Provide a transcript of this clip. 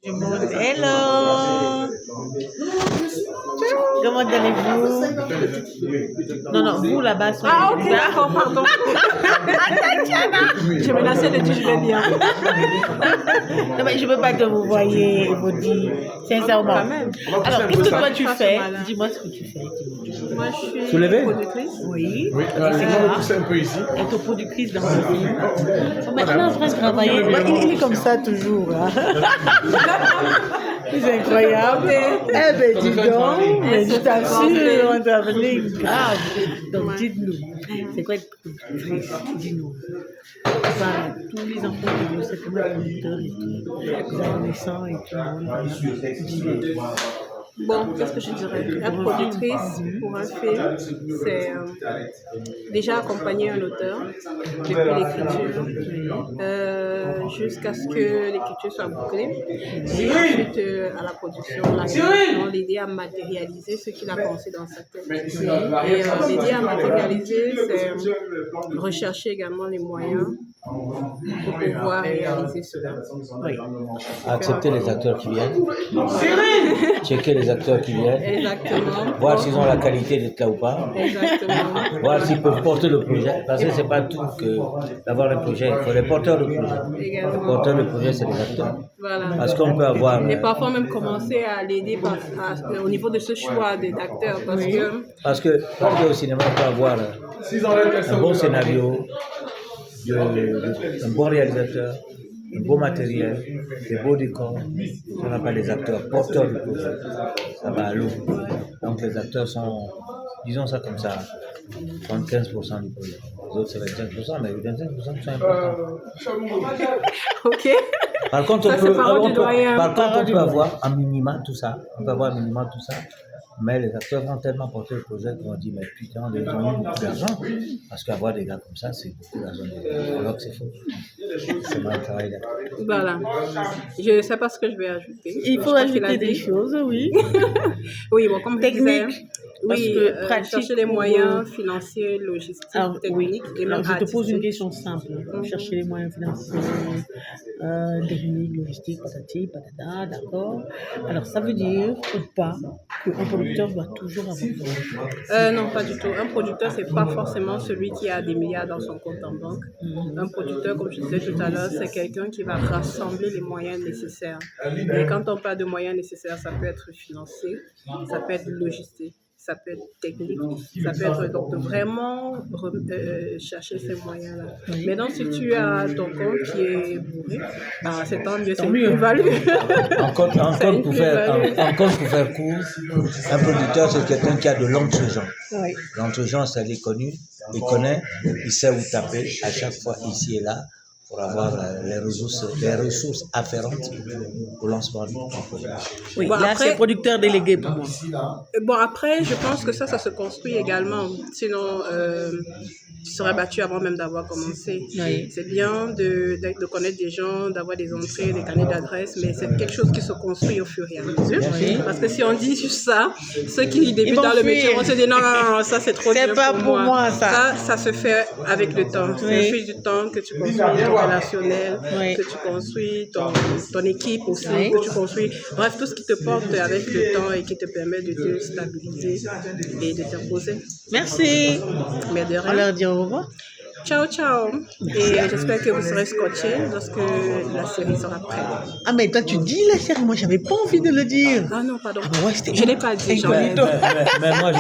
Hello! Comment allez-vous? Non, non, vous là-bas. Ah, ok, d'accord, pardon. Je menaçais de dire, je vais bien. Non, mais je ne peux pas que vous voyez, Maudit, sincèrement. Quand même. Alors, qu'est-ce que toi tu Pas fais? ce malin. Dis-moi ce que tu fais. Moi, je suis Soulevez. productrice. Oui. Oui, C'est on va ça. pousser un peu ici. Autoproductrice dans le film. Maintenant, en train de travailler. Il est comme ça toujours. Hein. C'est incroyable. Eh ben, dis donc, mais je t'assure, on t'a amené grave. Donc, dites-nous, c'est quoi être productrice? Dis-nous. Enfin, tous les enfants de nous, c'est comme un producteur et tout. Les adolescents et tout le monde. Dis-nous. Bon, qu'est-ce que je dirais? Être productrice pour un film, c'est déjà accompagner un auteur depuis l'écriture jusqu'à ce que l'écriture soit bouclée. Et ensuite, à la production, la création, l'aider à matérialiser ce qu'il a pensé dans sa tête. Et l'aider à matérialiser, c'est rechercher également les moyens pour pouvoir réaliser cela. Oui. Accepter les acteurs qui viennent. Checker les acteurs qui viennent. Exactement. Voir s'ils ont la qualité d'être là ou pas. Exactement. Voir s'ils peuvent porter le projet. Parce que c'est pas tout que d'avoir le projet. Il faut les porteurs de projet. Également. Les porteurs de projet, c'est les acteurs. Voilà. Parce qu'on peut avoir. Et parfois même commencer à l'aider au niveau de ce choix d'acteurs parce que Parce qu'au cinéma, on peut avoir un bon scénario, un bon réalisateur, un beau matériel, des beaux décors. Si on n'a pas des acteurs porteurs du projet, ça va à l'eau. Donc les acteurs sont, disons ça comme ça, 75% du projet. Les autres c'est 25%, mais les 25% sont importants. ok. Par contre, Ça, c'est parole du doyen. on peut avoir un minima tout ça. On peut avoir un minima tout ça. Mais les acteurs vont tellement porter le projet qu'on dit, mais putain, ils ont eu beaucoup d'argent. Parce qu'avoir des gars comme ça, c'est beaucoup d'argent. Alors que c'est faux. C'est pas un travail d'acteur. Voilà. Je ne sais pas ce que je vais ajouter. Il faut ajouter des choses, oui. Oui, bon, comme je disais, Technique. oui, chercher les moyens financiers, logistiques, Alors, techniques et même alors, je te pose une artistiques. question simple. Chercher les moyens financiers, techniques, logistiques, patati, patata, d'accord. Alors, ça veut dire ou pas qu'un producteur doit toujours avoir. Non, pas du tout. Un producteur, c'est pas forcément celui qui a des milliards dans son compte en banque. Un producteur, comme je disais tout à l'heure, c'est quelqu'un qui va rassembler les moyens nécessaires. Et quand on parle de moyens nécessaires, ça peut être financier, ça peut être logistique, ça peut être technique, ça peut être donc vraiment chercher ces moyens-là. Maintenant, si tu as ton compte qui est bourré, bah, c'est tant mieux, c'est une plus-value. Encore pour faire court, un producteur, c'est quelqu'un qui a de l'entre-gens. Oui. L'entre-gens, c'est-à-dire connu, il connaît, il sait où taper à chaque fois ici et là pour avoir les ressources afférentes au lancement du projet. Oui, Bon, là, après- c'est producteur délégué pour moi. Bon, après, je pense que ça se construit également. Sinon, tu serais battu avant même d'avoir commencé. Oui. C'est bien de connaître des gens, d'avoir des entrées, des carnets d'adresses, mais c'est quelque chose qui se construit au fur et à mesure. Oui. Parce que si on dit juste ça, ceux qui débutent vont dans le métier fuir. vont se dire non, non, non, ça c'est trop C'est dur pas pour pour moi, ça. Ça se fait avec le temps. C'est Oui. au fil du temps que tu construis ton relationnel, Oui. que tu construis ton équipe aussi, Oui. que tu construis. Bref, tout ce qui te porte avec le temps et qui te permet de te stabiliser et de t'imposer. Merci. Mais de On rien. leur dit au revoir. Ciao, ciao. Et j'espère que vous serez scotchés lorsque la série sera prête. Ah, mais toi, tu dis la série. Moi, j'avais pas envie de le dire. Ah non, pardon. Ah, bah ouais, c'était Je ne l'ai pas dit. incognito. Mais moi,